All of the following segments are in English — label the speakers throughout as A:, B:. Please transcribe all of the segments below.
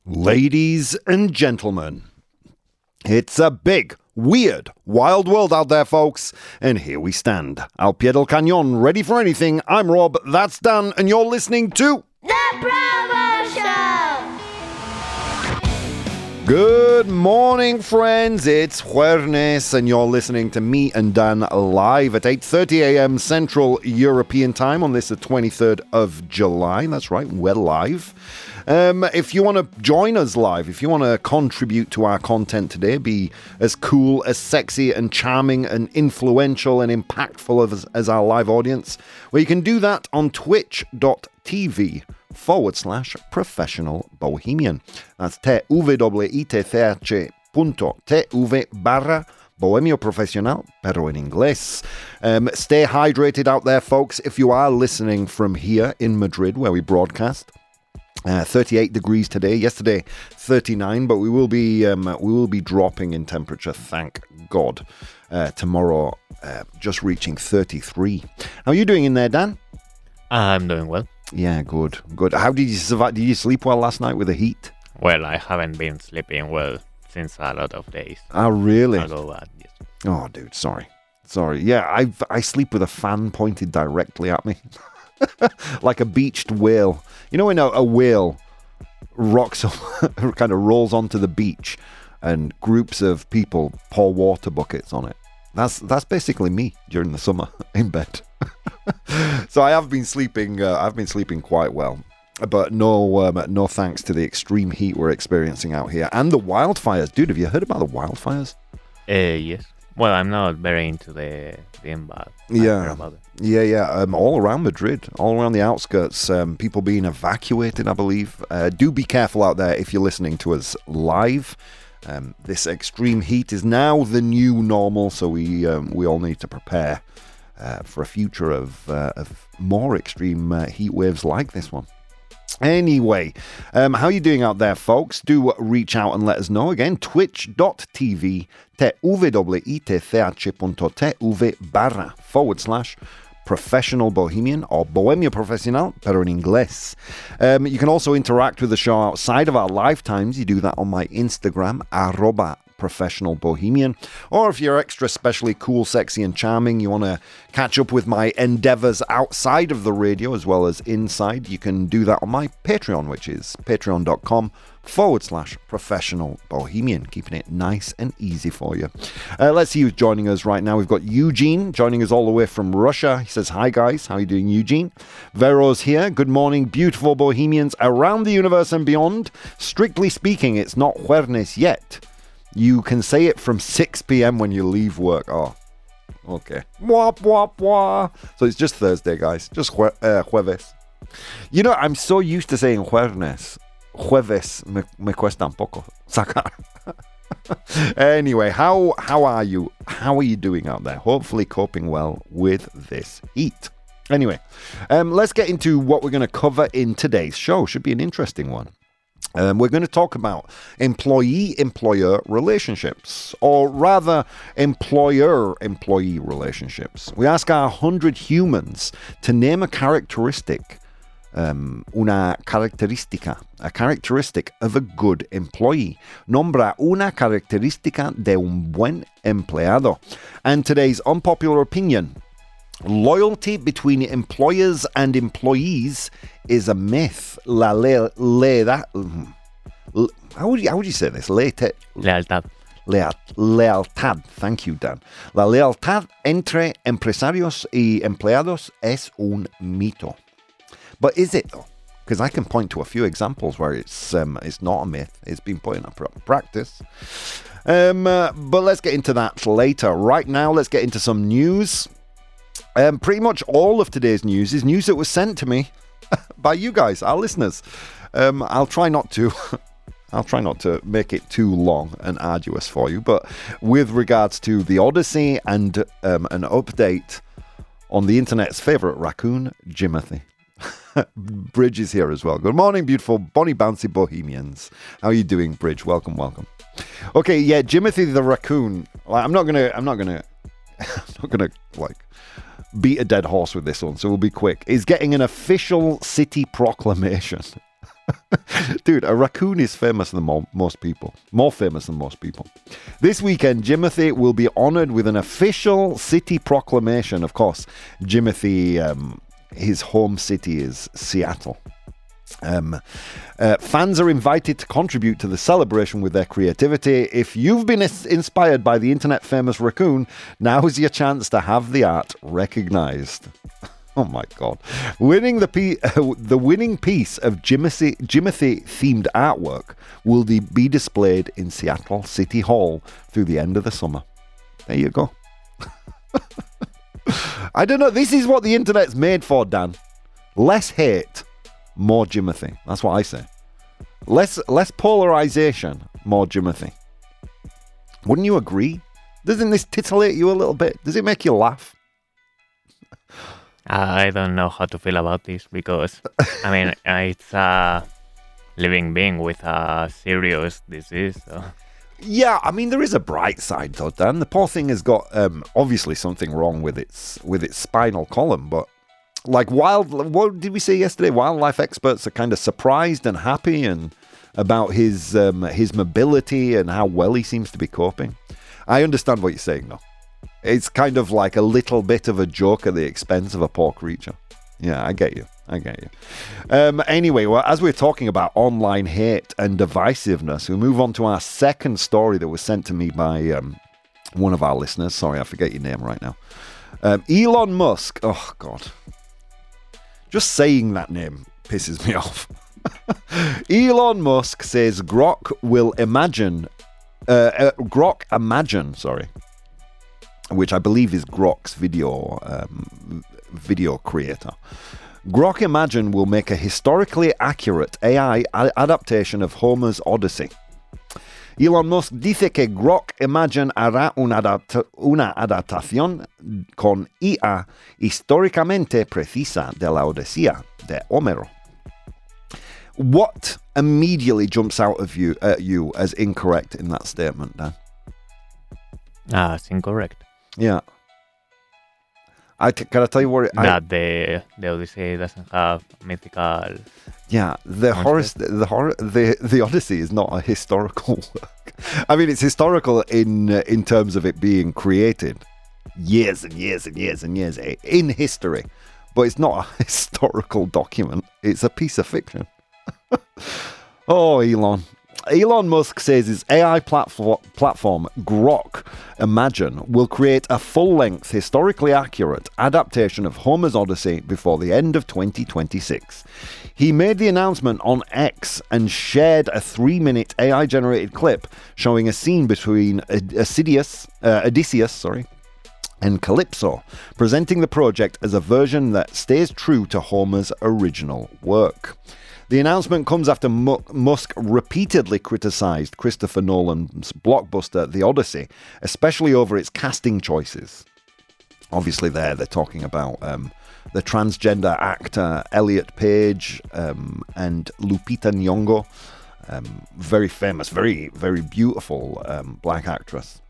A: Ladies and gentlemen, it's a big, weird, wild world out there, folks. And here we stand, al pie del cañón, ready for anything. I'm Rob, that's Dan, and you're listening to
B: The ProBoh Show!
A: Good morning, friends. It's Jueves, and you're listening to me and Dan live at 8:30 a.m. Central European Time on this, the 23rd of July. That's right, we're live. If you want to join us live, if you want to contribute to our content today, be as cool, as sexy and charming and influential and impactful as our live audience, well, you can do that on twitch.tv/professional bohemian. That's twitch.tv/bohemio profesional, pero en inglés. Stay hydrated out there, folks. If you are listening from here in Madrid, where we broadcast, 38 degrees today. Yesterday, 39, but we will be dropping in temperature. Thank God. Tomorrow, just reaching 33. How are you doing in there, Dan?
C: I'm doing well.
A: Yeah, good. How did you survive? Did you sleep well last night with the heat?
C: Well, I haven't been sleeping well since a lot of days.
A: Oh, really?
C: Yes.
A: Oh, dude, sorry. Yeah, I sleep with a fan pointed directly at me. Like a beached whale. You know when a whale rocks up, kind of rolls onto the beach and groups of people pour water buckets on it? That's basically me during the summer in bed. So I have been sleeping quite well. But no thanks to the extreme heat we're experiencing out here. And the wildfires. Dude, have you heard about the wildfires?
C: Yes. Well, I'm not very into the impact.
A: Yeah. All around Madrid, all around the outskirts, people being evacuated, I believe. Do be careful out there if you're listening to us live. This extreme heat is now the new normal, so we all need to prepare for a future of more extreme heat waves like this one. Anyway, how are you doing out there, folks? Do reach out and let us know. Again, twitch.tv/professional bohemian or bohemio profesional, pero en inglés. You can also interact with the show outside of our lifetimes. You do that on my Instagram, @professional bohemian. Or if you're extra specially cool, sexy and charming, you want to catch up with my endeavors outside of the radio as well as inside, you can do that on my Patreon, which is patreon.com/professional bohemian, keeping it nice and easy for you. Let's see who's joining us right now. We've got Eugene joining us all the way from Russia. He says, hi guys, how are you doing, Eugene? Vero's here. Good morning, beautiful bohemians around the universe and beyond. Strictly speaking, it's not Jueves yet. You can say it from 6 p.m. when you leave work. Oh, okay. Wah, wah, wah. So it's just Thursday, guys. Just Jueves. You know, I'm so used to saying Jueves. Jueves me cuesta un poco sacar. Anyway, how are you? How are you doing out there? Hopefully coping well with this heat. Anyway, let's get into what we're going to cover in today's show. Should be an interesting one. We're going to talk about employee-employer relationships, or rather, employer-employee relationships. We ask our 100 humans to name a characteristic, a characteristic of a good employee. Nombra una característica de un buen empleado. And today's unpopular opinion: loyalty between employers and employees is a myth. How would you say this?
C: Lealtad.
A: Lealtad. Thank you, Dan. La lealtad entre empresarios y empleados es un mito. But is it though? Because I can point to a few examples where it's not a myth. It's been put in practice. But let's get into that later. Right now, let's get into some news. Pretty much all of today's news is news that was sent to me by you guys, our listeners. I'll try not to make it too long and arduous for you, but with regards to the Odyssey and an update on the internet's favorite raccoon, Jimothy. Bridge is here as well. Good morning, beautiful bonny bouncy bohemians. How are you doing, Bridge? Welcome. Okay, yeah, Jimothy the raccoon. I'm not gonna like beat a dead horse with this one, so we'll be quick. Is getting an official city proclamation. Dude, a raccoon is famous than most people. More famous than most people. This weekend, Jimothy will be honored with an official city proclamation. Of course, Jimothy, his home city is Seattle. Fans are invited to contribute to the celebration with their creativity. If you've been inspired by the internet famous raccoon, now's your chance to have the art recognized. Oh my God. The winning piece of Jimothy themed artwork will be displayed in Seattle City Hall through the end of the summer. There you go. I don't know. This is what the internet's made for, Dan. Less hate, more Jimothy. That's what I say. Less polarization, more Jimothy. Wouldn't you agree? Doesn't this titillate you a little bit? Does it make you laugh?
C: I don't know how to feel about this because, I mean, it's a living being with a serious disease. So.
A: Yeah, I mean, there is a bright side, though, Dan. The poor thing has got, obviously, something wrong with its spinal column, but like what did we say yesterday? Wildlife experts are kind of surprised and happy and about his mobility and how well he seems to be coping. I understand what you're saying, though. It's kind of like a little bit of a joke at the expense of a poor creature. Yeah, I get you. Anyway, well, as we're talking about online hate and divisiveness, we move on to our second story that was sent to me by one of our listeners. Sorry, I forget your name right now. Elon Musk. Oh, God. Just saying that name pisses me off. Elon Musk says Grok Imagine, which I believe is Grok's video creator. Grok Imagine will make a historically accurate AI adaptation of Homer's Odyssey. Elon Musk dice que Grok Imagine hará una adaptación con IA históricamente precisa de la Odisea de Homero. What immediately jumps out at you as incorrect in that statement, Dan?
C: It's incorrect.
A: Yeah. Can I tell you what?
C: That the Odyssey doesn't have mythical.
A: Yeah, the Odyssey is not a historical work. I mean, it's historical in terms of it being created years and years and years and years in history, but it's not a historical document. It's a piece of fiction. Oh, Elon. Elon Musk says his AI platform, Grok Imagine, will create a full-length, historically accurate adaptation of Homer's Odyssey before the end of 2026. He made the announcement on X and shared a 3-minute AI-generated clip showing a scene between Odysseus and Calypso, presenting the project as a version that stays true to Homer's original work. The announcement comes after Musk repeatedly criticized Christopher Nolan's blockbuster The Odyssey, especially over its casting choices. Obviously they're talking about the transgender actor Elliot Page and Lupita Nyong'o, very famous, very, very beautiful black actress.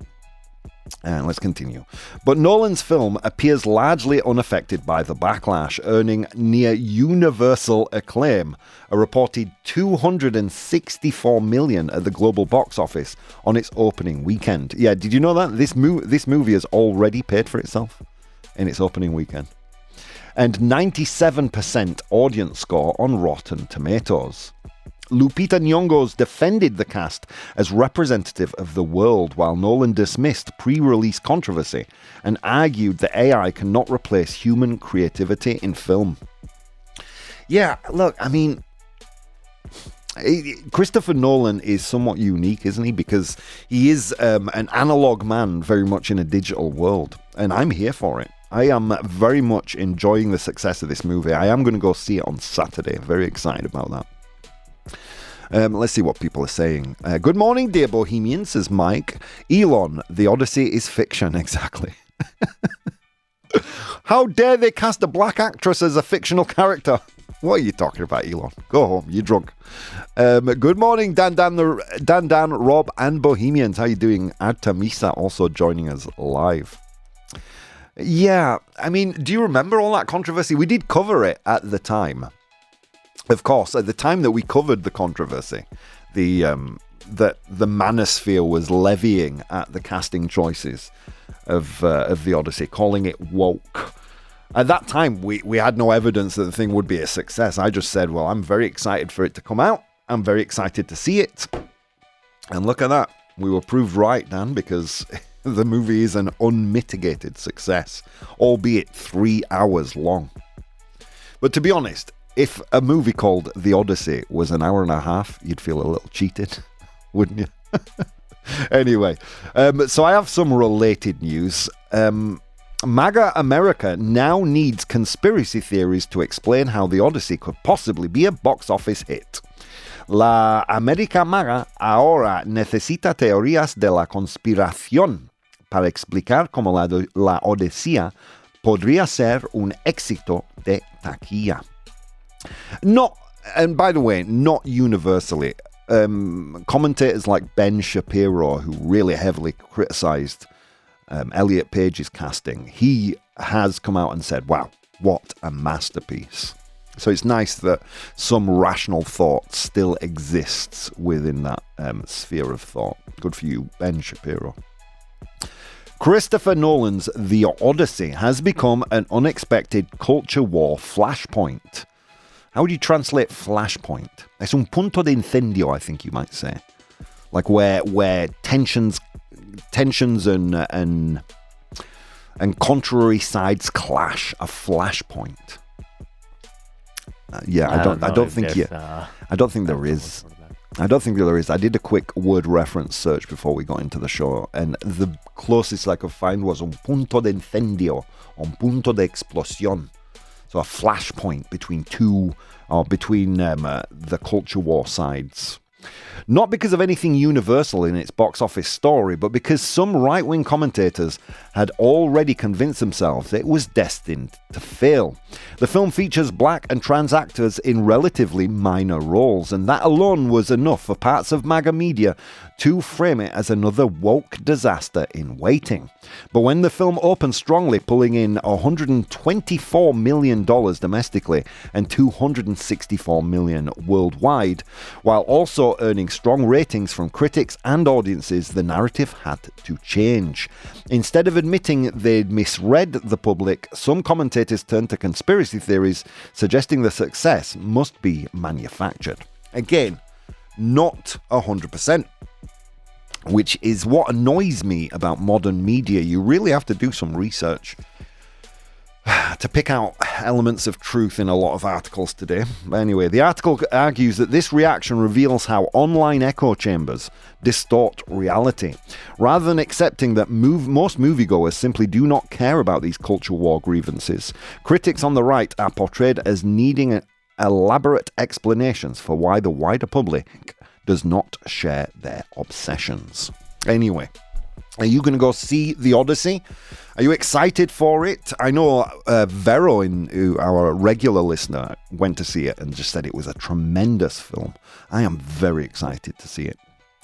A: And let's continue. But Nolan's film appears largely unaffected by the backlash, earning near universal acclaim, a reported $264 million at the global box office on its opening weekend. Yeah, did you know that? This movie has already paid for itself in its opening weekend. And 97% audience score on Rotten Tomatoes. Lupita Nyong'o defended the cast as representative of the world, while Nolan dismissed pre-release controversy and argued that AI cannot replace human creativity in film. Yeah, look, I mean, Christopher Nolan is somewhat unique, isn't he? Because he is an analog man very much in a digital world, and I'm here for it. I am very much enjoying the success of this movie. I am going to go see it on Saturday. Very excited about that. Let's see what people are saying. Good morning, dear Bohemian, says Mike. Elon, the Odyssey is fiction, exactly. How dare they cast a black actress as a fictional character? What are you talking about, Elon? Go home, you're drunk. Good morning, Dan, Rob, and Bohemians. How you doing? Artemisa also joining us live. Yeah, I mean, do you remember all that controversy? We did cover it at the time. Of course, at the time that we covered the controversy, that the manosphere was levying at the casting choices of the Odyssey, calling it woke. At that time, we had no evidence that the thing would be a success. I just said, well, I'm very excited for it to come out. I'm very excited to see it. And look at that. We were proved right, Dan, because the movie is an unmitigated success, albeit 3 hours long. But to be honest, if a movie called The Odyssey was an hour and a half, you'd feel a little cheated, wouldn't you? Anyway, so I have some related news. MAGA America now needs conspiracy theories to explain how The Odyssey could possibly be a box office hit. La América MAGA ahora necesita teorías de la conspiración para explicar cómo la Odisea podría ser un éxito de taquilla. Not, and by the way, not universally. Commentators like Ben Shapiro, who really heavily criticized Elliot Page's casting, he has come out and said, wow, what a masterpiece. So it's nice that some rational thought still exists within that sphere of thought. Good for you, Ben Shapiro. Christopher Nolan's The Odyssey has become an unexpected culture war flashpoint. How would you translate flashpoint? Es un punto de incendio, I think you might say. Like where tensions and contrary sides clash. A flashpoint. I don't think there is. I don't think there is. I did a quick word reference search before we got into the show, and the closest I could find was un punto de incendio, un punto de explosión. So a flashpoint between the culture war sides. Not because of anything universal in its box office story, but because some right-wing commentators had already convinced themselves it was destined to fail. The film features black and trans actors in relatively minor roles, and that alone was enough for parts of MAGA media to frame it as another woke disaster in waiting. But when the film opened strongly, pulling in $124 million domestically and $264 million worldwide, while also earning strong ratings from critics and audiences, the narrative had to change. Instead of admitting they'd misread the public, some commentators turned to conspiracy theories, suggesting the success must be manufactured. Again, not 100%. Which is what annoys me about modern media. You really have to do some research to pick out elements of truth in a lot of articles today. But anyway, the article argues that this reaction reveals how online echo chambers distort reality. Rather than accepting that most moviegoers simply do not care about these culture war grievances, critics on the right are portrayed as needing elaborate explanations for why the wider public does not share their obsessions. Anyway, are you going to go see The Odyssey? Are you excited for it? I know Vero, our regular listener, went to see it and just said it was a tremendous film. I am very excited to see it.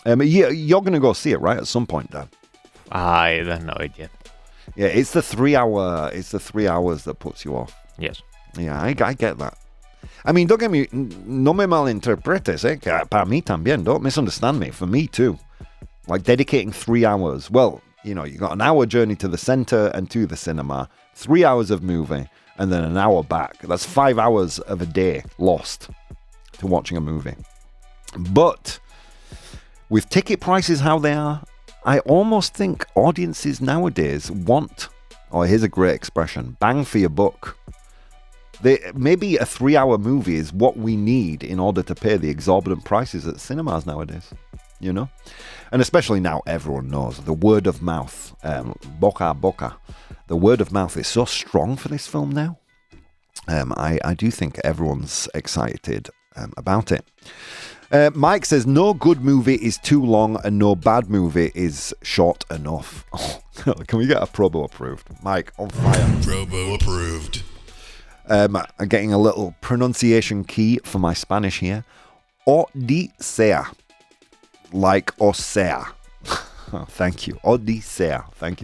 A: You're going to go see it, right, at some point, Dan?
C: I don't know it yet.
A: Yeah, it's the 3 hour. It's the 3 hours that puts you off.
C: Yes.
A: Yeah, I get that. I mean, don't get me, no me malinterpretes, para mí también, don't misunderstand me, for me too. Like dedicating 3 hours, well, you know, you got an hour journey to the center and to the cinema, 3 hours of movie, and then an hour back. That's 5 hours of a day lost to watching a movie. But with ticket prices how they are, I almost think audiences nowadays want, here's a great expression, bang for your buck. Maybe a 3 hour movie is what we need in order to pay the exorbitant prices at cinemas nowadays, you know? And especially now everyone knows the word of mouth, boca a boca, the word of mouth is so strong for this film now. I do think everyone's excited about it. Mike says, no good movie is too long and no bad movie is short enough. Can we get a ProBoh approved? Mike, on fire.
D: ProBoh approved.
A: I'm getting a little pronunciation key for my Spanish here. Odisea. Like Osea. Thank you. Odisea. Thank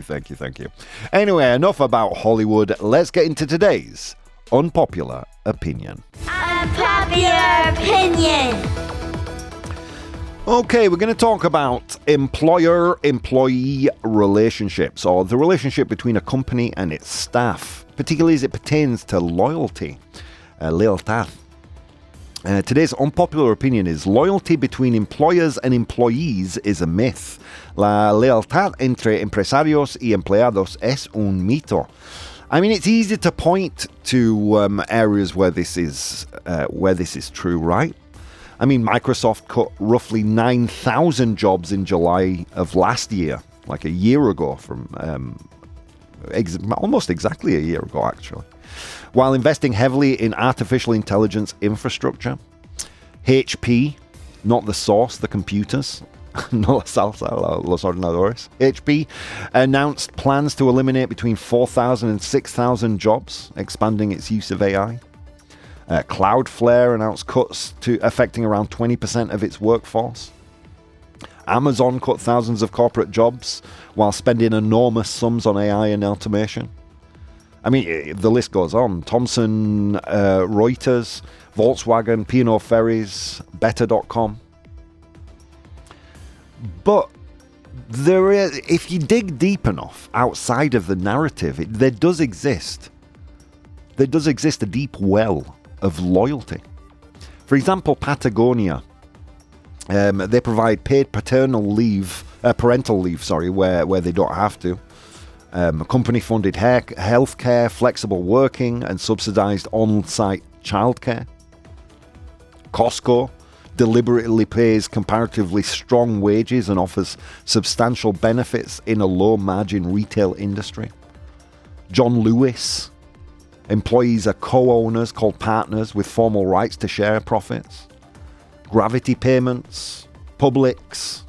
A: you. Anyway, enough about Hollywood. Let's get into today's unpopular opinion.
B: Unpopular Unpopular opinion.
A: Okay, we're going to talk about employer-employee relationships, or the relationship between a company and its staff, particularly as it pertains to loyalty. Lealtad. Today's unpopular opinion is loyalty between employers and employees is a myth. La lealtad entre empresarios y empleados es un mito. I mean, it's easy to point to areas where this is true, right? I mean, Microsoft cut roughly 9,000 jobs in July of last year, like a year ago, from almost exactly a year ago, actually, while investing heavily in artificial intelligence infrastructure. HP, not the source, the computers, no la salsa, los ordenadores. HP announced plans to eliminate between 4,000 and 6,000 jobs, expanding its use of AI. Cloudflare announced cuts to affecting around 20% of its workforce. Amazon cut thousands of corporate jobs while spending enormous sums on AI and automation. I mean, the list goes on. Thomson Reuters, Volkswagen, P&O Ferries, Better.com. But there is, if you dig deep enough outside of the narrative, there does exist a deep well of loyalty. For example, Patagonia, they provide paid parental leave, where they don't have to. Company-funded healthcare, flexible working, and subsidized on-site childcare. Costco deliberately pays comparatively strong wages and offers substantial benefits in a low-margin retail industry. John Lewis, employees are co-owners called partners with formal rights to share profits. Gravity Payments, Publix,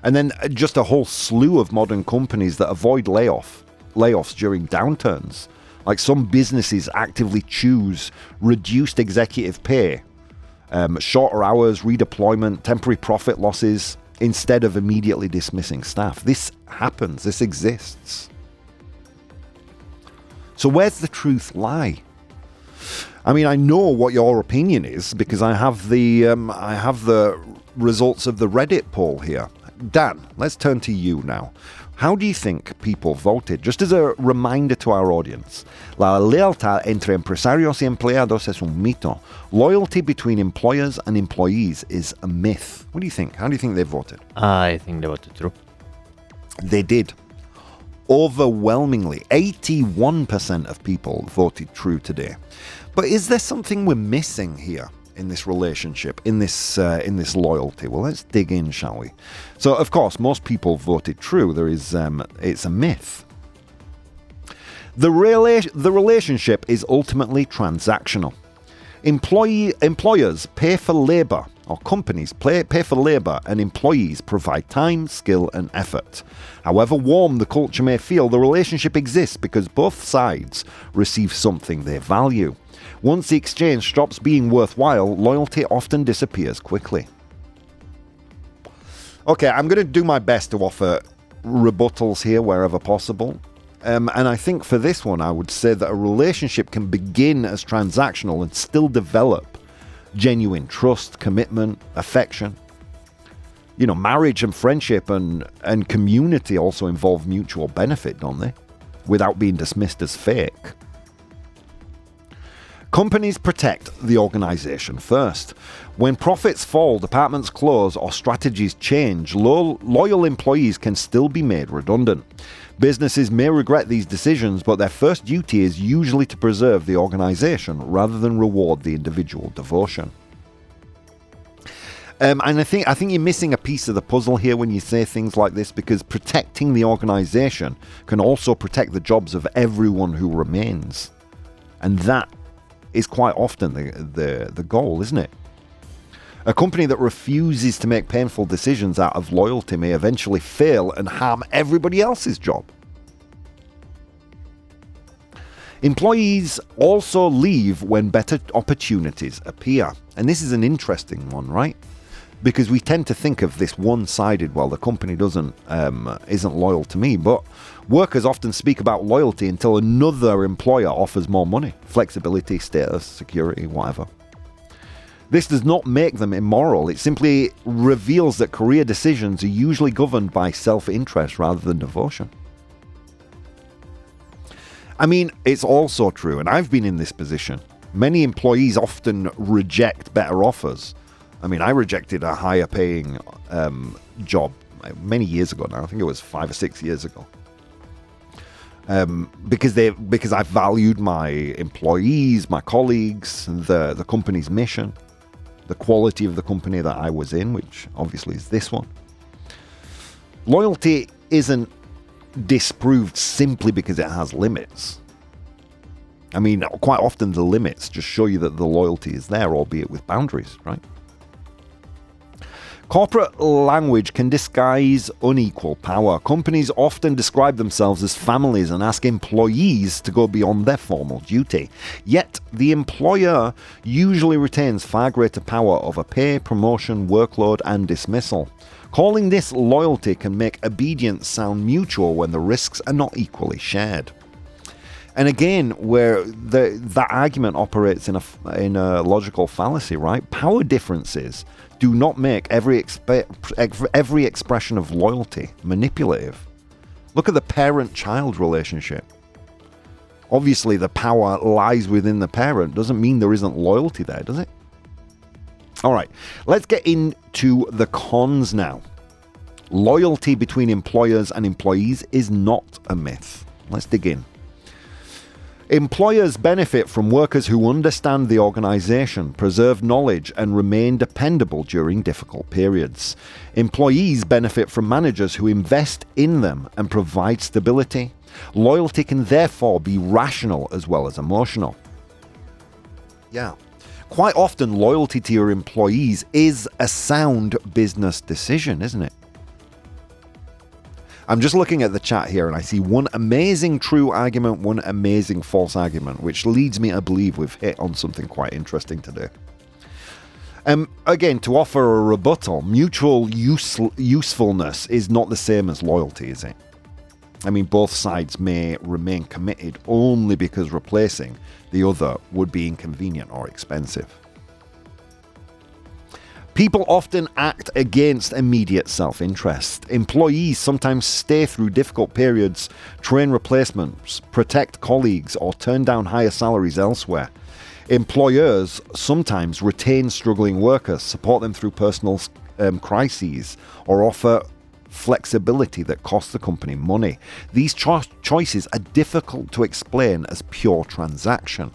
A: and then just a whole slew of modern companies that avoid layoffs during downturns. Like some businesses actively choose reduced executive pay, shorter hours, redeployment, temporary profit losses, instead of immediately dismissing staff. This happens. This exists. So where's the truth lie? I mean, I know what your opinion is because I have the results of the Reddit poll here. Dan, let's turn to you now. How do you think people voted? Just as a reminder to our audience, la lealtad entre empresarios y empleados es un mito. Loyalty between employers and employees is a myth. What do you think? How do you think they voted?
C: I think they voted true.
A: They did. Overwhelmingly, 81% of people voted true today. But is there something we're missing here in this relationship, in this loyalty? Well, let's dig in, shall we? So, of course, most people voted true. It's a myth. The relationship is ultimately transactional. Employers pay for labor, or companies pay for labor, and employees provide time, skill, and effort. However warm the culture may feel, the relationship exists because both sides receive something they value. Once the exchange stops being worthwhile, loyalty often disappears quickly. Okay, I'm going to do my best to offer rebuttals here wherever possible. And I think for this one, I would say that a relationship can begin as transactional and still develop genuine trust, commitment, affection. You know, marriage and friendship and community also involve mutual benefit, don't they? Without being dismissed as fake. Companies protect the organization first. When profits fall, departments close, or strategies change, loyal employees can still be made redundant. Businesses may regret these decisions, but their first duty is usually to preserve the organization rather than reward the individual devotion. And I think you're missing a piece of the puzzle here when you say things like this, because protecting the organization can also protect the jobs of everyone who remains. And that is quite often the goal, isn't it? A company that refuses to make painful decisions out of loyalty may eventually fail and harm everybody else's job. Employees also leave when better opportunities appear. And this is an interesting one, right? Because we tend to think of this one-sided, well, the company isn't loyal to me, but workers often speak about loyalty until another employer offers more money, flexibility, status, security, whatever. This does not make them immoral. It simply reveals that career decisions are usually governed by self-interest rather than devotion. I mean, it's also true, and I've been in this position. Many employees often reject better offers. I mean, I rejected a higher paying job many years ago now. I think it was 5 or 6 years ago. Because I valued my employees, my colleagues, the company's mission, the quality of the company that I was in, which obviously is this one. Loyalty isn't disproved simply because it has limits. I mean, quite often the limits just show you that the loyalty is there, albeit with boundaries, right? Corporate language can disguise unequal power. Companies often describe themselves as families and ask employees to go beyond their formal duty. Yet, the employer usually retains far greater power over pay, promotion, workload, and dismissal. Calling this loyalty can make obedience sound mutual when the risks are not equally shared. And again, where that argument operates in a logical fallacy, right? Power differences do not make every expression of loyalty manipulative. Look at the parent-child relationship. Obviously, the power lies within the parent. Doesn't mean there isn't loyalty there, does it? All right, let's get into the cons now. Loyalty between employers and employees is not a myth. Let's dig in. Employers benefit from workers who understand the organization, preserve knowledge, and remain dependable during difficult periods. Employees benefit from managers who invest in them and provide stability. Loyalty can therefore be rational as well as emotional. Yeah. Quite often, loyalty to your employees is a sound business decision, isn't it? I'm just looking at the chat here and I see one amazing true argument, one amazing false argument, which leads me to believe we've hit on something quite interesting today. Again, to offer a rebuttal, mutual usefulness is not the same as loyalty, is it? I mean, both sides may remain committed only because replacing the other would be inconvenient or expensive. People often act against immediate self-interest. Employees sometimes stay through difficult periods, train replacements, protect colleagues, or turn down higher salaries elsewhere. Employers sometimes retain struggling workers, support them through personal crises, or offer flexibility that costs the company money. These choices are difficult to explain as pure transaction.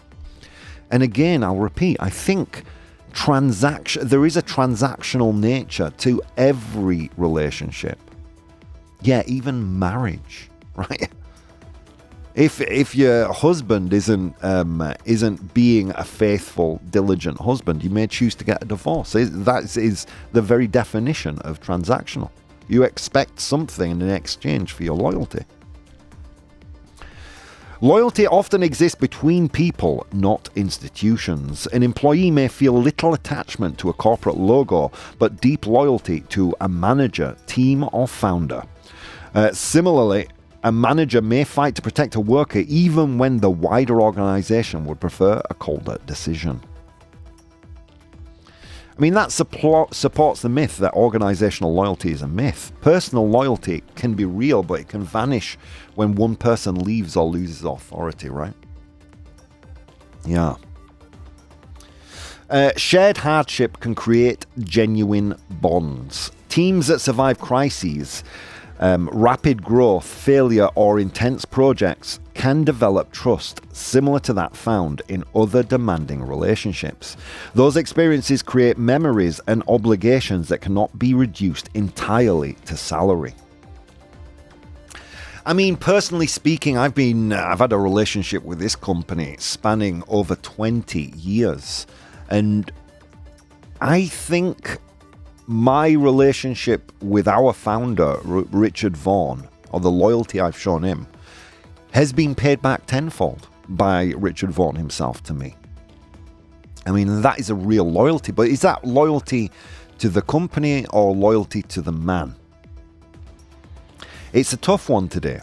A: And again, I'll repeat, I think there is a transactional nature to every relationship. Yeah, even marriage, right? If your husband isn't being a faithful, diligent husband, you may choose to get a divorce. That is the very definition of transactional. You expect something in exchange for your loyalty. Loyalty often exists between people, not institutions. An employee may feel little attachment to a corporate logo, but deep loyalty to a manager, team, or founder. Similarly, a manager may fight to protect a worker even when the wider organization would prefer a colder decision. I mean, that supports the myth that organizational loyalty is a myth. Personal loyalty can be real, but it can vanish when one person leaves or loses authority, right? Yeah. Shared hardship can create genuine bonds. Teams that survive crises, rapid growth, failure, or intense projects can develop trust similar to that found in other demanding relationships. Those experiences create memories and obligations that cannot be reduced entirely to salary. I mean, personally speaking, I've had a relationship with this company spanning over 20 years. And I think my relationship with our founder, Richard Vaughan, or the loyalty I've shown him, has been paid back tenfold by Richard Vaughan himself to me. I mean, that is a real loyalty, but is that loyalty to the company or loyalty to the man? It's a tough one today.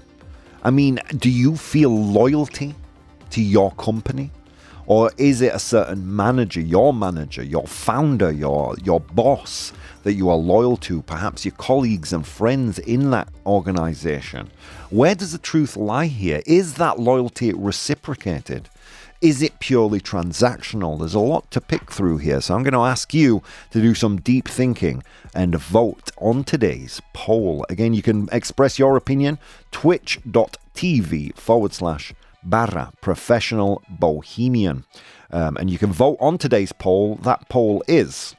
A: I mean, do you feel loyalty to your company, Or is it a certain manager, your founder, your boss that you are loyal to, perhaps your colleagues and friends in that organization? Where does the truth lie here? Is that loyalty reciprocated? Is it purely transactional? There's a lot to pick through here, so I'm going to ask you to do some deep thinking and vote on today's poll. Again, you can express your opinion, twitch.tv/professional bohemian. And you can vote on today's poll. That poll is,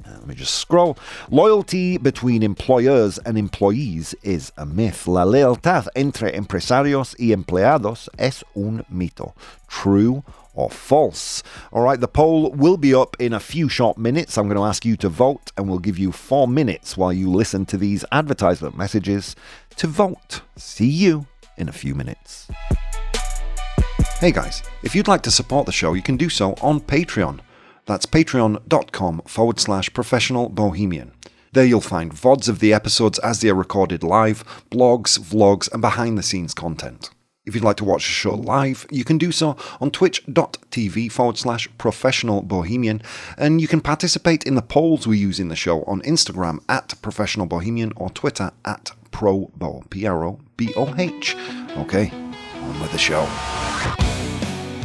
A: let me just scroll. Loyalty between employers and employees is a myth. La lealtad entre empresarios y empleados es un mito. True or false? All right, the poll will be up in a few short minutes. I'm going to ask you to vote, and we'll give you 4 minutes while you listen to these advertisement messages to vote. See you in a few minutes. Hey guys, if you'd like to support the show, you can do so on Patreon. That's patreon.com/professional bohemian. There you'll find VODs of the episodes as they are recorded live, blogs, vlogs, and behind the scenes content. If you'd like to watch the show live, you can do so on twitch.tv/professional bohemian, and you can participate in the polls we use in the show on Instagram @professional bohemian or Twitter @ProBoh, PROBOH. Okay, on with the show.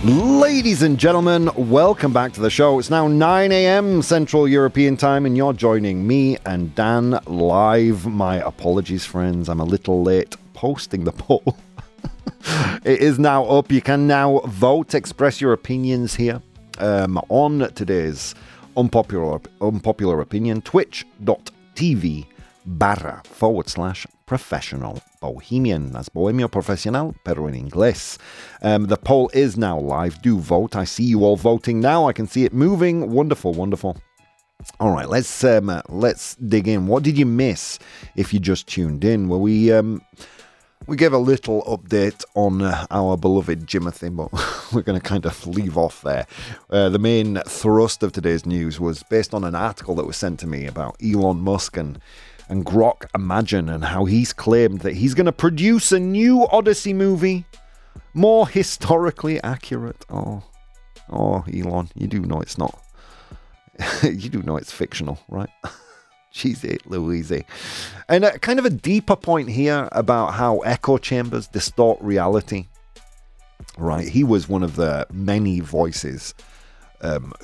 A: Ladies and gentlemen, welcome back to the show. It's now 9 a.m. Central European Time, and you're joining me and Dan live. My apologies, friends. I'm a little late posting the poll. It is now up. You can now vote, express your opinions here on today's unpopular opinion, twitch.tv/professional bohemian. That's bohemio profesional, pero en inglés. The poll is now live. Do vote. I see you all voting now. I can see it moving. Wonderful, wonderful. All right, let's dig in. What did you miss if you just tuned in? Well, we gave a little update on our beloved Jimothy, but we're going to kind of leave off there. The main thrust of today's news was based on an article that was sent to me about Elon Musk and Grok Imagine, and how he's claimed that he's going to produce a new Odyssey movie, more historically accurate. Oh, Elon, you do know it's not. You do know it's fictional, right? Jeez, Louise. And kind of a deeper point here about how echo chambers distort reality. Right, he was one of the many voices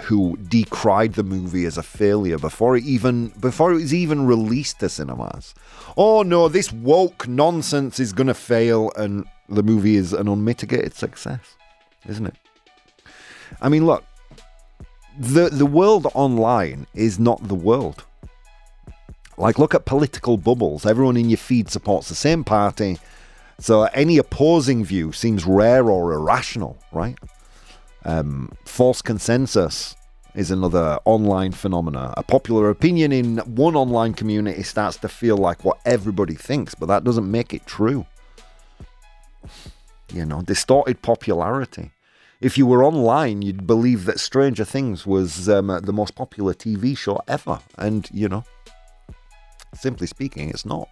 A: who decried the movie as a failure before it was even released to cinemas. Oh no, this woke nonsense is going to fail, and the movie is an unmitigated success, isn't it? I mean, look, the world online is not the world. Like, look at political bubbles. Everyone in your feed supports the same party, so any opposing view seems rare or irrational, right? False consensus is another online phenomena. A popular opinion in one online community starts to feel like what everybody thinks, but that doesn't make it true. You know, distorted popularity. If you were online, you'd believe that Stranger Things was the most popular TV show ever. And, you know, simply speaking, it's not.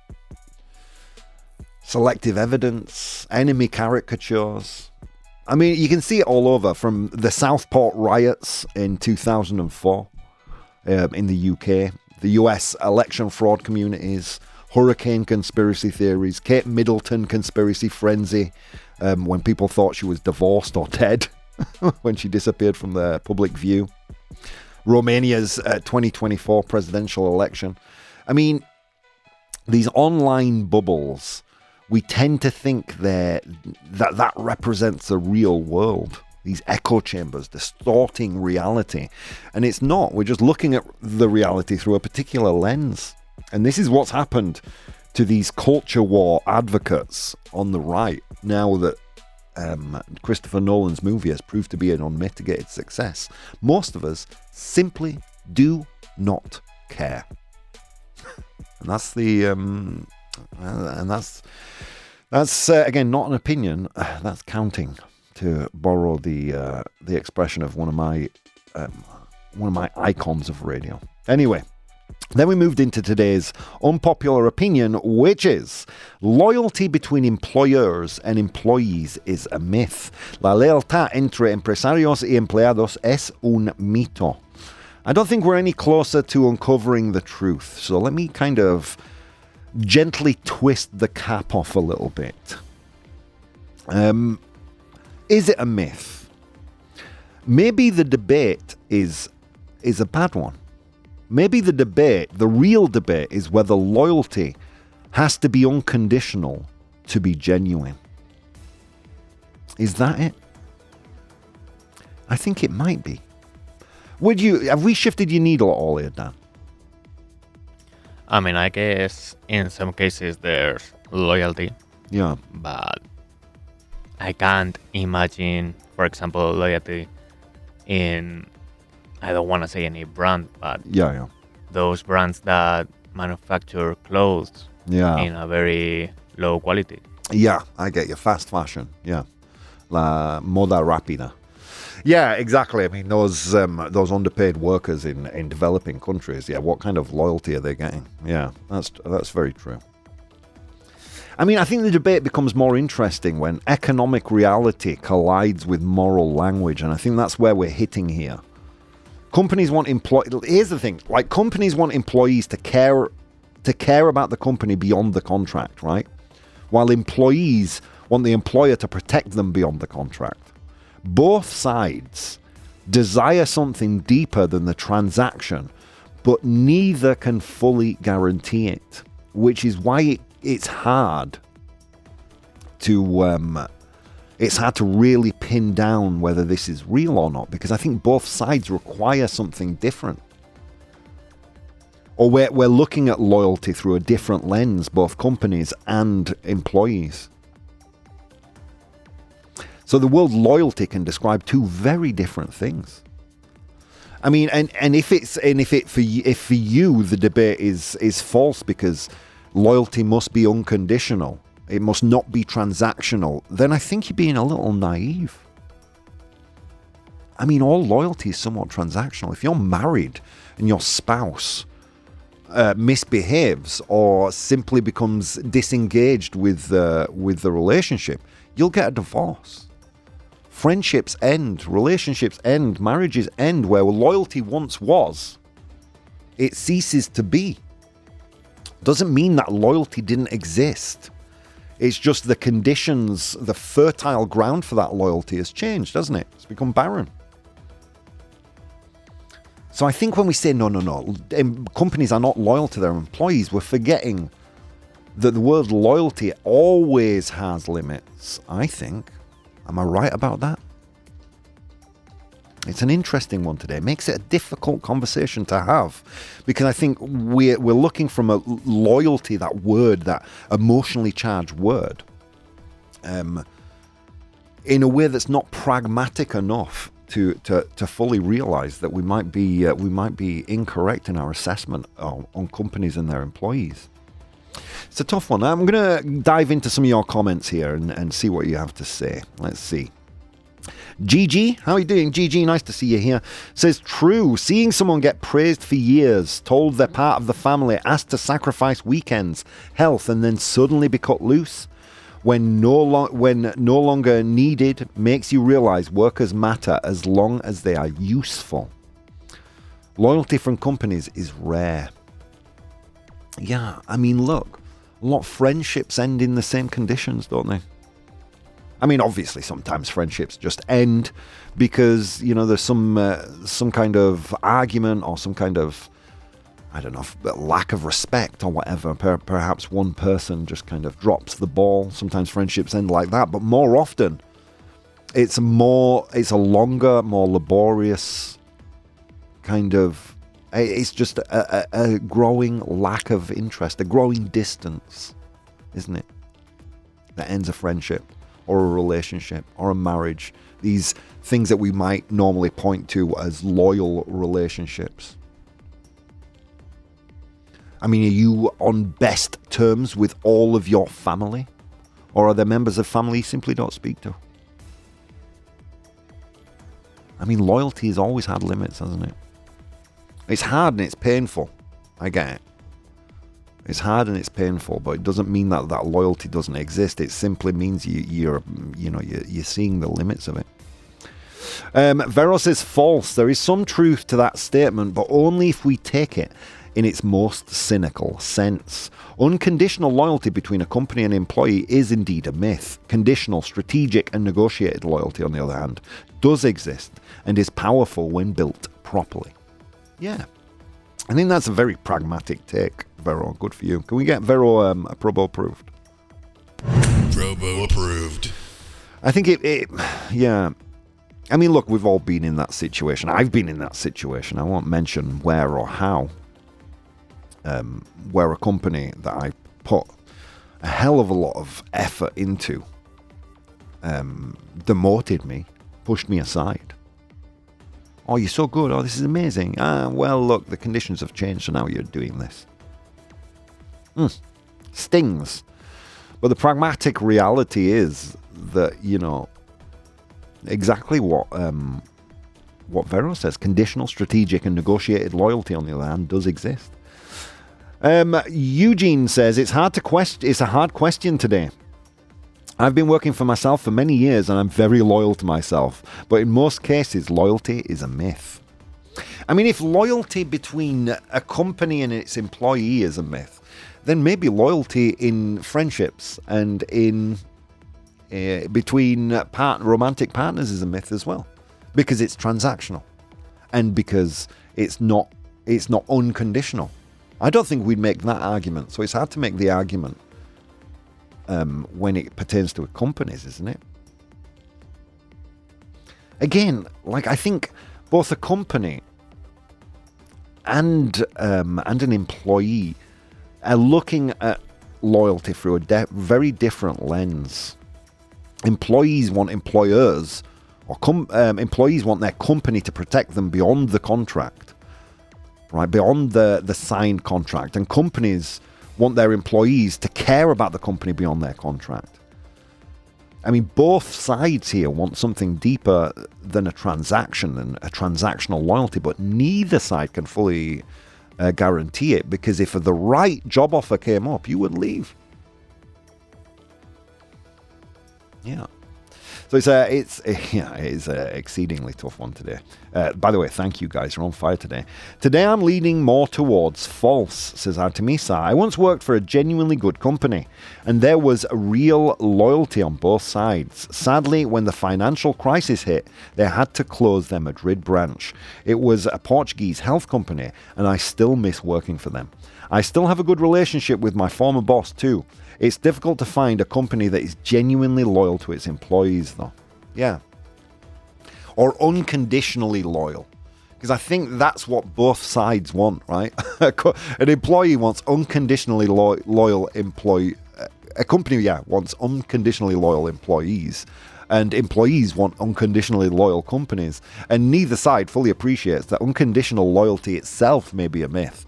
A: Selective evidence, enemy caricatures. I mean, you can see it all over, from the Southport riots in 2004 in the UK, the US election fraud communities, hurricane conspiracy theories, Kate Middleton conspiracy frenzy, when people thought she was divorced or dead, when she disappeared from the public view, Romania's 2024 presidential election. I mean, these online bubbles, we tend to think that represents the real world. These echo chambers distorting reality. And it's not. We're just looking at the reality through a particular lens. And this is what's happened to these culture war advocates on the right, now that Christopher Nolan's movie has proved to be an unmitigated success. Most of us simply do not care. And that's that's again not an opinion. That's counting, to borrow the expression of one of my icons of radio. Anyway, Then we moved into today's unpopular opinion, which is loyalty between employers and employees is a myth. La lealtad entre empresarios y empleados es un mito. I don't think we're any closer to uncovering the truth. So let me kind of gently twist the cap off a little bit. Is it a myth? Maybe the debate is a bad one. Maybe the debate, the real debate, is whether loyalty has to be unconditional to be genuine. Is that it? I think it might be. Have we shifted your needle at all here, Dan?
C: I mean, I guess in some cases there's loyalty.
A: Yeah.
C: But I can't imagine, for example, loyalty in, I don't want to say any brand, but
A: Yeah.
C: those brands that manufacture clothes
A: Yeah.
C: in a very low quality.
A: Yeah, I get you. Fast fashion. Yeah. La moda rápida. Yeah, exactly. I mean, those underpaid workers in developing countries, yeah, what kind of loyalty are they getting? Yeah, that's very true. I mean, I think the debate becomes more interesting when economic reality collides with moral language, and I think that's where we're hitting here. Companies want here's the thing, like companies want employees to care about the company beyond the contract, right? While employees want the employer to protect them beyond the contract. Both sides desire something deeper than the transaction, but neither can fully guarantee it, which is why it's hard to really pin down whether this is real or not, because I think both sides require something different. Or we're looking at loyalty through a different lens, both companies and employees. So the word loyalty can describe two very different things. I mean, if for you the debate is false because loyalty must be unconditional, it must not be transactional, then I think you're being a little naive. I mean, all loyalty is somewhat transactional. If you're married and your spouse misbehaves or simply becomes disengaged with the relationship, you'll get a divorce. Friendships end, relationships end, marriages end. Where loyalty once was, it ceases to be. Doesn't mean that loyalty didn't exist. It's just the conditions, the fertile ground for that loyalty has changed, doesn't it? It's become barren. So I think when we say no, companies are not loyal to their employees, we're forgetting that the word loyalty always has limits, I think. Am I right about that? It's an interesting one today. It makes it a difficult conversation to have because I think we're looking from a loyalty, that word, that emotionally charged word, in a way that's not pragmatic enough to fully realize that we might be incorrect in our assessment on companies and their employees. It's a tough one. I'm going to dive into some of your comments here and see what you have to say. Let's see. Gigi, how are you doing? Gigi, nice to see you here. Says, true, seeing someone get praised for years, told they're part of the family, asked to sacrifice weekends, health, and then suddenly be cut loose when no longer needed makes you realize workers matter as long as they are useful. Loyalty from companies is rare. Yeah, I mean, look, a lot of friendships end in the same conditions, don't they? I mean, obviously, sometimes friendships just end because, there's some kind of argument or some kind of, I don't know, lack of respect or whatever. Perhaps one person just kind of drops the ball. Sometimes friendships end like that, but more often, it's a longer, more laborious kind of. It's just a growing lack of interest, a growing distance, isn't it? That ends a friendship or a relationship or a marriage. These things that we might normally point to as loyal relationships. I mean, are you on best terms with all of your family? Or are there members of family you simply don't speak to? I mean, loyalty has always had limits, hasn't it? It's hard and it's painful. I get it. It's hard and it's painful, but it doesn't mean that that loyalty doesn't exist. It simply means you're seeing the limits of it. Vero says false. There is some truth to that statement, but only if we take it in its most cynical sense. Unconditional loyalty between a company and employee is indeed a myth. Conditional, strategic, and negotiated loyalty, on the other hand, does exist and is powerful when built properly. Yeah. I think that's a very pragmatic take, Vero. Good for you. Can we get Vero ProBoh approved?
D: ProBoh approved.
A: I think yeah. I mean, look, we've all been in that situation. I've been in that situation. I won't mention where or how. Where a company that I put a hell of a lot of effort into demoted me, pushed me aside. Oh, you're so good. Oh, this is amazing. Well, look, the conditions have changed, so now you're doing this. Stings. But the pragmatic reality is that, exactly what Vero says. Conditional, strategic, and negotiated loyalty, on the other hand, does exist. Eugene says, it's a hard question today. I've been working for myself for many years and I'm very loyal to myself, but in most cases, loyalty is a myth. I mean, if loyalty between a company and its employee is a myth, then maybe loyalty in friendships and in between romantic partners is a myth as well, because it's transactional and because it's not unconditional. I don't think we'd make that argument, so it's hard to make the argument when it pertains to companies, isn't it? Again, I think both a company and an employee are looking at loyalty through a very different lens. Employees want employers, or employees want their company to protect them beyond the contract, right? Beyond the signed contract, and companies want their employees to care about the company beyond their contract. I mean, both sides here want something deeper than a transaction and a transactional loyalty, but neither side can fully guarantee it, because if the right job offer came up, you would leave. Yeah. So it's an exceedingly tough one today. By the way, thank you guys. You're on fire today. Today I'm leaning more towards false, says Artemisa. I once worked for a genuinely good company, and there was a real loyalty on both sides. Sadly, when the financial crisis hit, they had to close their Madrid branch. It was a Portuguese health company, and I still miss working for them. I still have a good relationship with my former boss too. It's difficult to find a company that is genuinely loyal to its employees, though. Yeah. Or unconditionally loyal. Because I think that's what both sides want, right? An employee wants unconditionally loyal employee. A company, wants unconditionally loyal employees. And employees want unconditionally loyal companies. And neither side fully appreciates that unconditional loyalty itself may be a myth.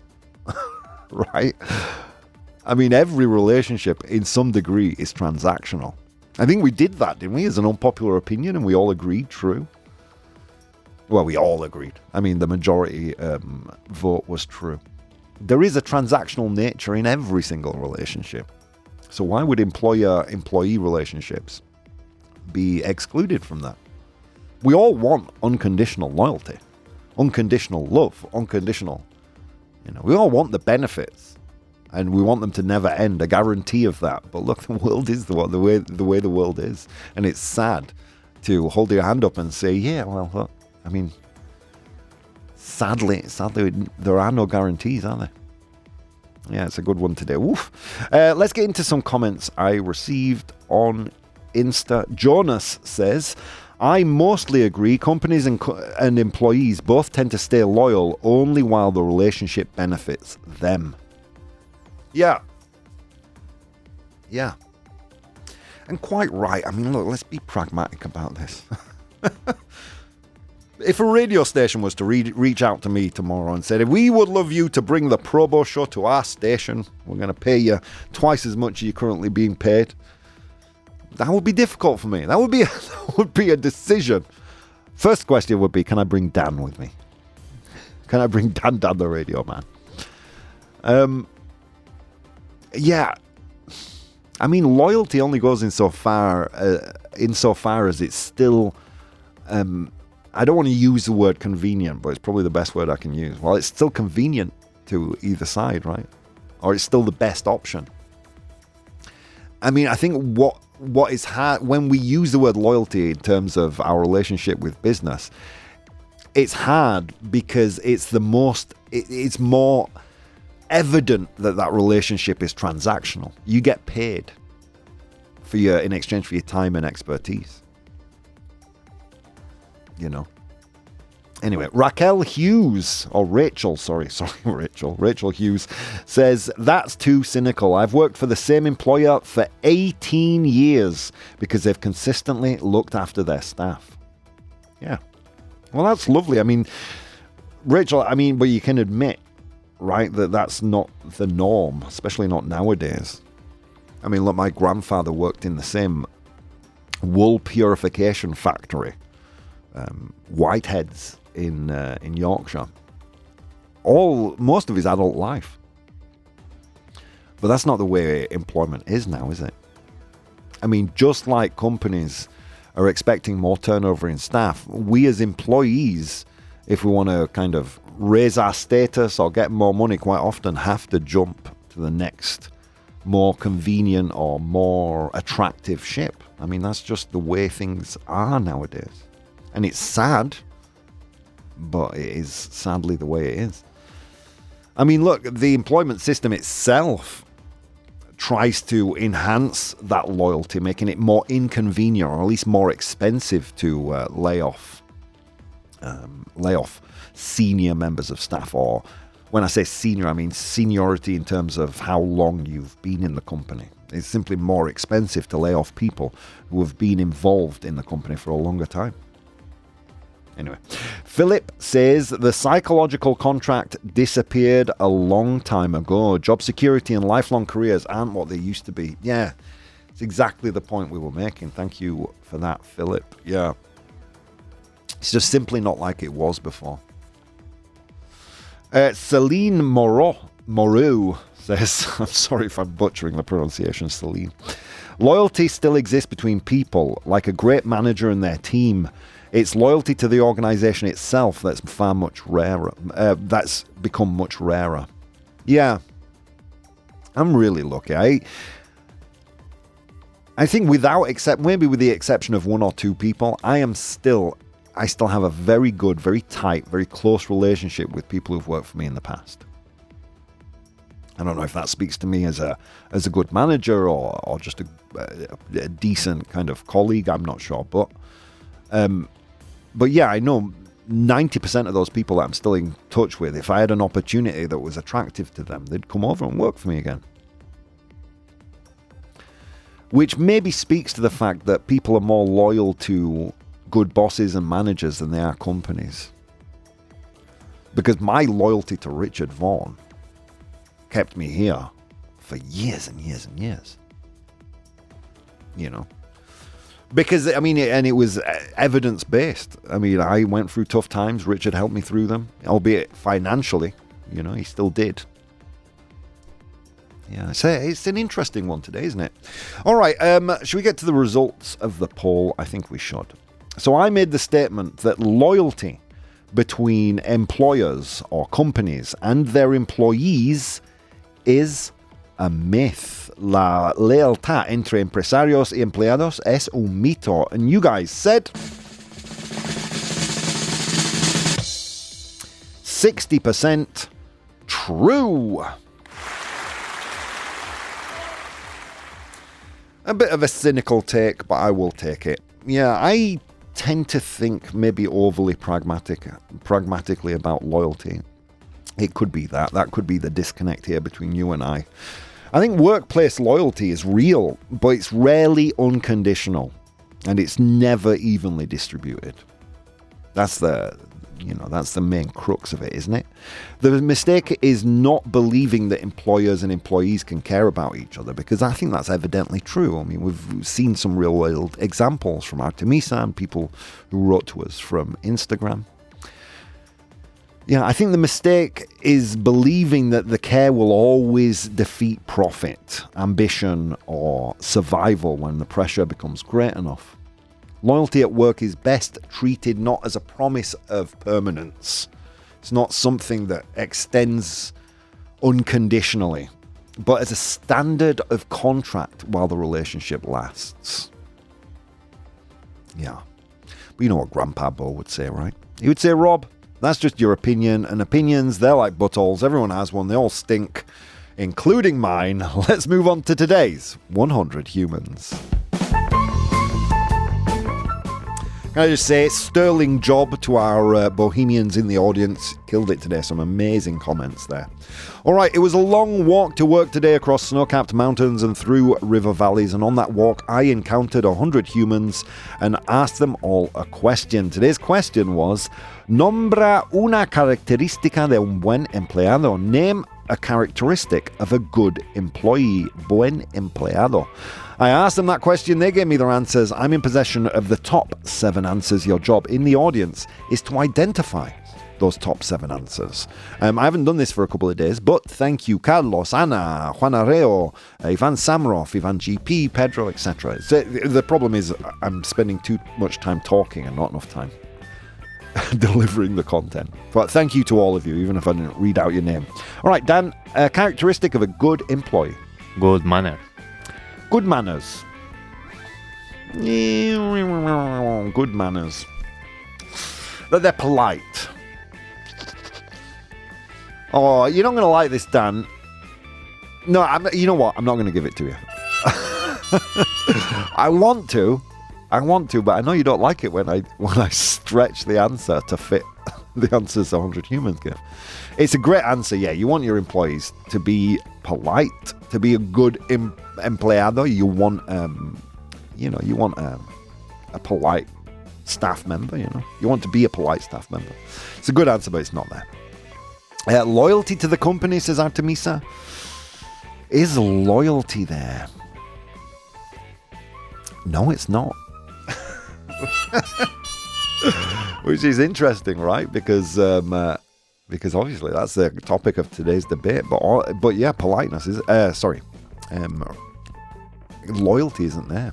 A: Right? I mean, every relationship in some degree is transactional. I think we did that, didn't we, as an unpopular opinion, and we all agreed true. Well, we all agreed. I mean, the majority vote was true. There is a transactional nature in every single relationship. So why would employer-employee relationships be excluded from that? We all want unconditional loyalty, unconditional love, unconditional. We all want the benefits. And we want them to never end, a guarantee of that. But look, the world is the way the world is. And it's sad to hold your hand up and say, yeah, well, look, I mean, sadly, there are no guarantees, are there? Yeah, it's a good one today. Woof. Let's get into some comments I received on Insta. Jonas says, I mostly agree. Companies and employees both tend to stay loyal only while the relationship benefits them. Yeah. And quite right. I mean, look, let's be pragmatic about this. If a radio station was to reach out to me tomorrow and said, we would love you to bring the ProBoh Show to our station, we're going to pay you twice as much as you're currently being paid, that would be difficult for me. That would be a decision. First question would be, can I bring Dan with me? Can I bring Dan down the radio, man? Yeah. I mean, loyalty only goes insofar as it's still... I don't want to use the word convenient, but it's probably the best word I can use. Well, it's still convenient to either side, right? Or it's still the best option. I mean, I think what is hard when we use the word loyalty in terms of our relationship with business, it's hard because it's it's more evident that relationship is transactional. You get paid in exchange for your time and expertise. You know. Anyway, Rachel Hughes Hughes says, that's too cynical. I've worked for the same employer for 18 years because they've consistently looked after their staff. Yeah. Well, that's lovely. I mean, Rachel, but you can admit, right, that that's not the norm, especially not nowadays. I mean, look, my grandfather worked in the same wool purification factory, Whiteheads in Yorkshire, most of his adult life. But that's not the way employment is now, is it? I mean, just like companies are expecting more turnover in staff, we as employees, if we want to kind of raise our status or get more money, quite often have to jump to the next more convenient or more attractive ship. I mean, that's just the way things are nowadays. And it's sad, but it is sadly the way it is. I mean, look, the employment system itself tries to enhance that loyalty, making it more inconvenient or at least more expensive to lay off senior members of staff. Or when I say senior, I mean seniority in terms of how long you've been in the company. It's simply more expensive to lay off people who have been involved in the company for a longer time. Anyway, Philip says the psychological contract disappeared a long time ago. Job security and lifelong careers aren't what they used to be. Yeah, it's exactly the point we were making. Thank you for that, Philip. Yeah. It's just simply not like it was before. Celine Moreau says, I'm sorry if I'm butchering the pronunciation, Celine. Loyalty still exists between people, like a great manager and their team. It's loyalty to the organization itself that's far much rarer. That's become much rarer. Yeah. I'm really lucky. I think maybe with the exception of one or two people, I still have a very good, very tight, very close relationship with people who've worked for me in the past. I don't know if that speaks to me as a good manager or just a decent kind of colleague. I'm not sure, but yeah, I know 90% of those people that I'm still in touch with, if I had an opportunity that was attractive to them, they'd come over and work for me again. Which maybe speaks to the fact that people are more loyal to good bosses and managers than they are companies. Because my loyalty to Richard Vaughan kept me here for years and years and years. You know? Because, I mean, and it was evidence-based. I mean, I went through tough times. Richard helped me through them, albeit financially. You know, he still did. Yeah, it's an interesting one today, isn't it? All right, should we get to the results of the poll? I think we should. So I made the statement that loyalty between employers or companies and their employees is a myth. La lealtad entre empresarios y empleados es un mito. And you guys said 60% true. A bit of a cynical take, but I will take it. Yeah, I tend to think maybe overly pragmatically about loyalty. It could be that. That could be the disconnect here between you and I. I think workplace loyalty is real, but it's rarely unconditional, and it's never evenly distributed. That's the main crux of it, isn't it? The mistake is not believing that employers and employees can care about each other, because I think that's evidently true. I mean, we've seen some real-world examples from Artemisa and people who wrote to us from Instagram. Yeah, I think the mistake is believing that the care will always defeat profit, ambition, or survival when the pressure becomes great enough. Loyalty at work is best treated not as a promise of permanence. It's not something that extends unconditionally, but as a standard of contract while the relationship lasts. Yeah. But you know what Grandpa Bo would say, right? He would say, Rob, that's just your opinion, and opinions, they're like buttholes. Everyone has one. They all stink, including mine. Let's move on to today's 100 Humans. Can I just say, sterling job to our bohemians in the audience. Killed it today. Some amazing comments there. All right, it was a long walk to work today across snow-capped mountains and through river valleys. And on that walk, I encountered 100 humans and asked them all a question. Today's question was, nombra una característica de un buen empleado. Name a characteristic of a good employee. Buen empleado. I asked them that question, they gave me their answers. I'm in possession of the top 7 answers. Your job in the audience is to identify those top 7 answers. I haven't done this for a couple of days, but thank you, Carlos, Ana, Juan Arreo, Ivan Samroff, Ivan GP, Pedro, etc. The problem is I'm spending too much time talking and not enough time delivering the content. But thank you to all of you, even if I didn't read out your name. All right, Dan, a characteristic of a good employee.
C: Good manner.
A: Good manners. Good manners. That they're polite. Oh, you're not going to like this, Dan. No, you know what? I'm not going to give it to you. I want to, but I know you don't like it when I stretch the answer to fit the answers 100 humans give. It's a great answer, yeah. You want your employees to be polite, to be a good empleado. You want, a polite staff member. You want to be a polite staff member. It's a good answer, but it's not there. Loyalty to the company, says Artemisa. Is loyalty there? No, it's not. Which is interesting, right? Because obviously that's the topic of today's debate. But yeah, politeness is. Loyalty isn't there.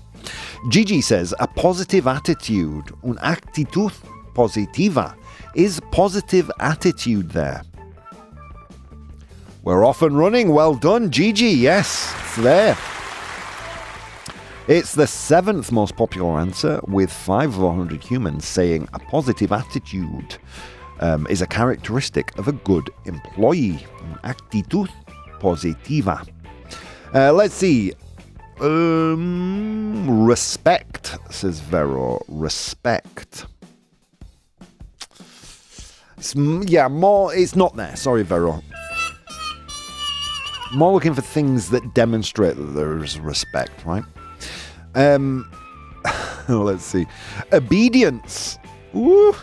A: Gigi says a positive attitude, una actitud positiva. Is positive attitude there? We're off and running. Well done, Gigi. Yes, it's there. It's the 7th most popular answer, with 5 of 100 humans saying a positive attitude is a characteristic of a good employee. Actitud positiva. Let's see. Respect, says Vero. Respect. It's not there. Sorry, Vero. More looking for things that demonstrate that there is respect, right? Let's see. Obedience. Ooh.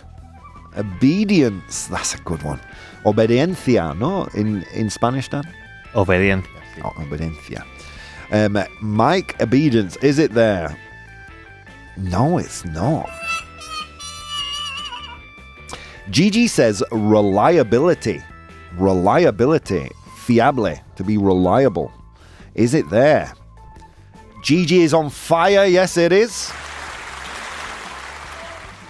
A: Obedience. That's a good one. Obediencia, no? In Spanish, Dan?
C: Obediencia.
A: Oh, obediencia. Mike, obedience. Is it there? No, it's not. Gigi says reliability. Reliability. Fiable. To be reliable. Is it there? Gigi is on fire. Yes, it is.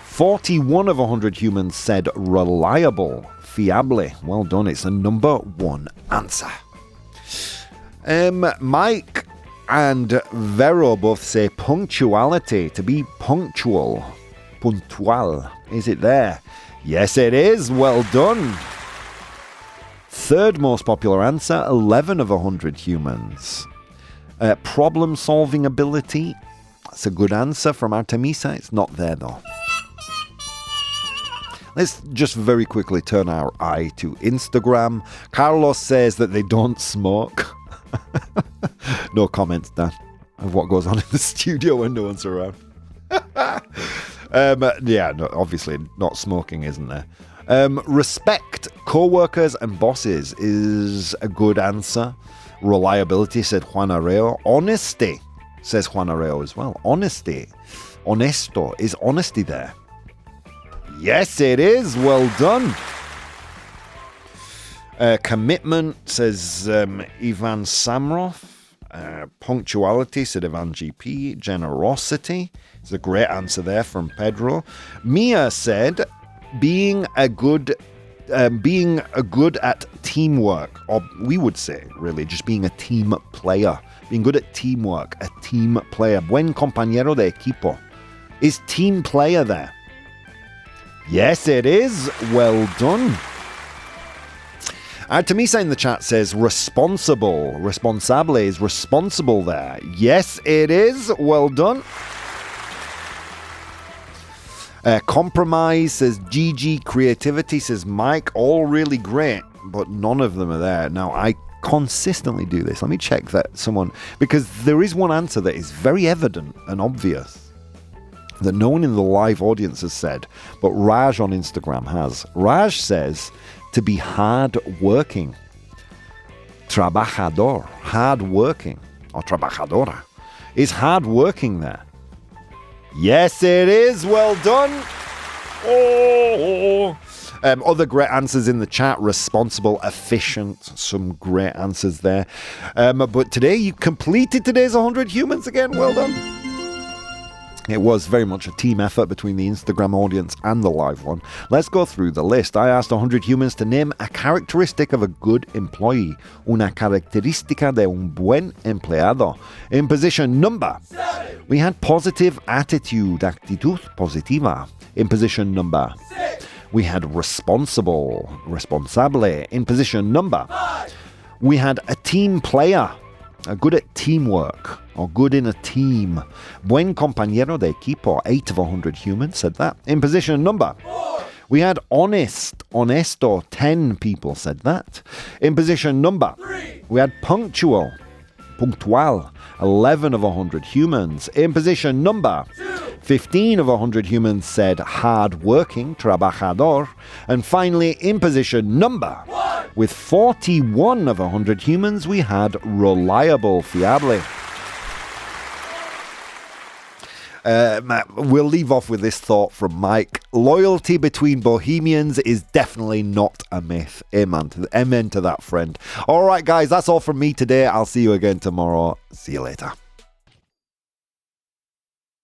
A: 41 of 100 humans said reliable. Fiable. Well done. It's a number 1 answer. Mike and Vero both say punctuality. To be punctual. Puntual. Is it there? Yes, it is. Well done. 3rd most popular answer. 11 of 100 humans. Problem-solving ability. That's a good answer from Artemisa. It's not there, though. Let's just very quickly turn our eye to Instagram. Carlos says that they don't smoke. No comments, Dan, of what goes on in the studio when no one's around. Obviously not smoking, isn't there? Respect co-workers and bosses is a good answer. Reliability, said Juan Arreo. Honesty, says Juan Arreo as well. Honesty. Honesto. Is honesty there? Yes, it is. Well done. Commitment, says Ivan Samrov. Punctuality, said Ivan GP. Generosity is a great answer there from Pedro. Mia said being a good at teamwork, or we would say really just being a team player, being good at teamwork, a team player. Buen compañero de equipo. Is team player there? Yes, it is. Well done. Tamisa in the chat says responsible. Responsable is responsible there. Yes, it is. Well done. Compromise, says GG. Creativity, says Mike. All really great, but none of them are there. Now, I consistently do this. Let me check that someone... Because there is one answer that is very evident and obvious that no one in the live audience has said, but Raj on Instagram has. Raj says to be hard-working. Trabajador. Hard-working. Or trabajadora. Is hard-working there? Yes, it is. Well done. Oh. Other great answers in the chat. Responsible, efficient. Some great answers there. But today, you completed today's 100 humans again. Well done. It was very much a team effort between the Instagram audience and the live one. Let's go through the list. I asked 100 humans to name a characteristic of a good employee. Una característica de un buen empleado. In position number 7, we had positive attitude, actitud positiva. In position number 6, we had responsible, responsable. In position number 5, we had a team player, good at teamwork, or good in a team. Buen compañero de equipo. 8 of 100 humans said that. In position number 4, we had honest, honesto. 10 people said that. In position number 3, we had punctual, punctual. 11 of 100 humans. In position number 2, 15 of 100 humans said hard-working, trabajador. And finally, in position number 1, with 41 of 100 humans, we had reliable, fiable. We'll leave off with this thought from Mike. Loyalty between Bohemians is definitely not a myth. Amen to that, friend. All right, guys, that's all from me today. I'll see you again tomorrow. See you later.